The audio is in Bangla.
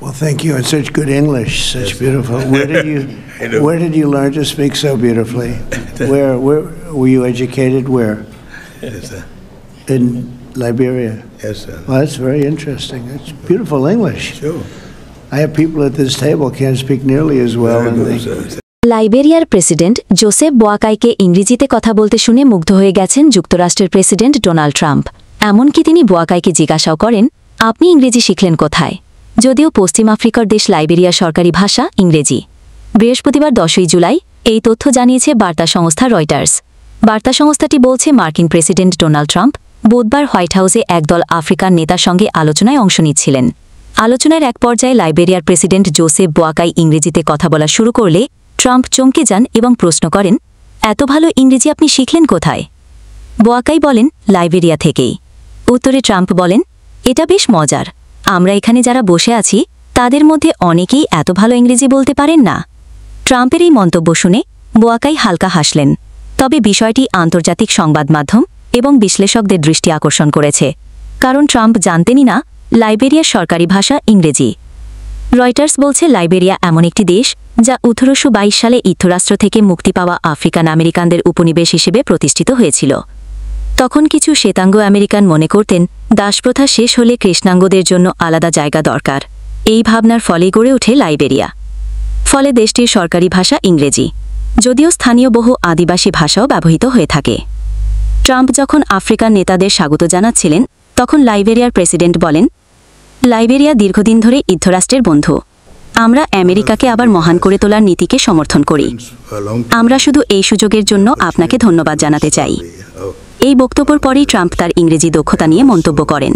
Well, thank you. And such good English, such beautiful. Where did you learn to speak so beautifully? Where were you educated? Where? Yes, sir. In Liberia. Yes, sir. Well, that's very interesting. It's beautiful English. Sure. I have people at this table can't speak nearly as well. Very And good, they, sir. লাইবেরিয়ার প্রেসিডেন্ট জোসেফ বোয়াকাইকে ইংরেজিতে কথা বলতে শুনে মুগ্ধ হয়ে গেছেন যুক্তরাষ্ট্রের প্রেসিডেন্ট ডোনাল্ড ট্রাম্প। এমনকি তিনি বোয়াকাইকে জিজ্ঞাসাও করেন, আপনি ইংরেজি শিখলেন কোথায়? যদিও পশ্চিম আফ্রিকার দেশ লাইবেরিয়ার সরকারি ভাষা ইংরেজি। বৃহস্পতিবার 10 জুলাই এই তথ্য জানিয়েছে বার্তা সংস্থা রয়টার্স। বার্তা সংস্থাটি বলছে মার্কিন প্রেসিডেন্ট ডোনাল্ড ট্রাম্প বুধবার হোয়াইট হাউসে একদল আফ্রিকান নেতার সঙ্গে আলোচনায় অংশ নিচ্ছিলেন। আলোচনার এক পর্যায়ে লাইবেরিয়ার প্রেসিডেন্ট জোসেফ বোয়াকাই ইংরেজিতে কথা বলা শুরু করলে ট্রাম্প চমকে যান এবং প্রশ্ন করেন, এত ভালো ইংরেজি আপনি শিখলেন কোথায়? বোয়াকাই বলেন, লাইবেরিয়া থেকেই। উত্তরে ট্রাম্প বলেন, এটা বেশ মজার, আমরা এখানে যারা বসে আছি তাদের মধ্যে অনেকেই এত ভালো ইংরেজি বলতে পারেন না। ট্রাম্পের এই মন্তব্য শুনে বোয়াকাই হালকা হাসলেন। তবে বিষয়টি আন্তর্জাতিক সংবাদ মাধ্যম এবং বিশ্লেষকদের দৃষ্টি আকর্ষণ করেছে, কারণ ট্রাম্প জানতেনই না লাইবেরিয়ার সরকারি ভাষা ইংরেজি। রয়টার্স বলছে লাইবেরিয়া এমন একটি দেশ যা 1822 সালে যুক্তরাষ্ট্র থেকে মুক্তি পাওয়া আফ্রিকান আমেরিকানদের উপনিবেশ হিসেবে প্রতিষ্ঠিত হয়েছিল। তখন কিছু শ্বেতাঙ্গ আমেরিকান মনে করতেন দাসপ্রথা শেষ হলে কৃষ্ণাঙ্গদের জন্য আলাদা জায়গা দরকার। এই ভাবনার ফলে গড়ে ওঠে লাইবেরিয়া। ফলে দেশটির সরকারি ভাষা ইংরেজি, যদিও স্থানীয় বহু আদিবাসী ভাষাও ব্যবহৃত হয়ে থাকে। ট্রাম্প যখন আফ্রিকান নেতাদের স্বাগত জানাচ্ছিলেন তখন লাইবেরিয়ার প্রেসিডেন্ট বলেন, লাইবেরিয়া দীর্ঘদিন ধরে যুক্তরাষ্ট্রের বন্ধু। আমরা আমেরিকাকে আবার মহান করে তোলার নীতিকে সমর্থন করি। আমরা শুধু এই সুযোগের জন্য আপনাকে ধন্যবাদ জানাতে চাই। এই বক্তব্যের পরেই ট্রাম্প তার ইংরেজি দক্ষতা নিয়ে মন্তব্য করেন।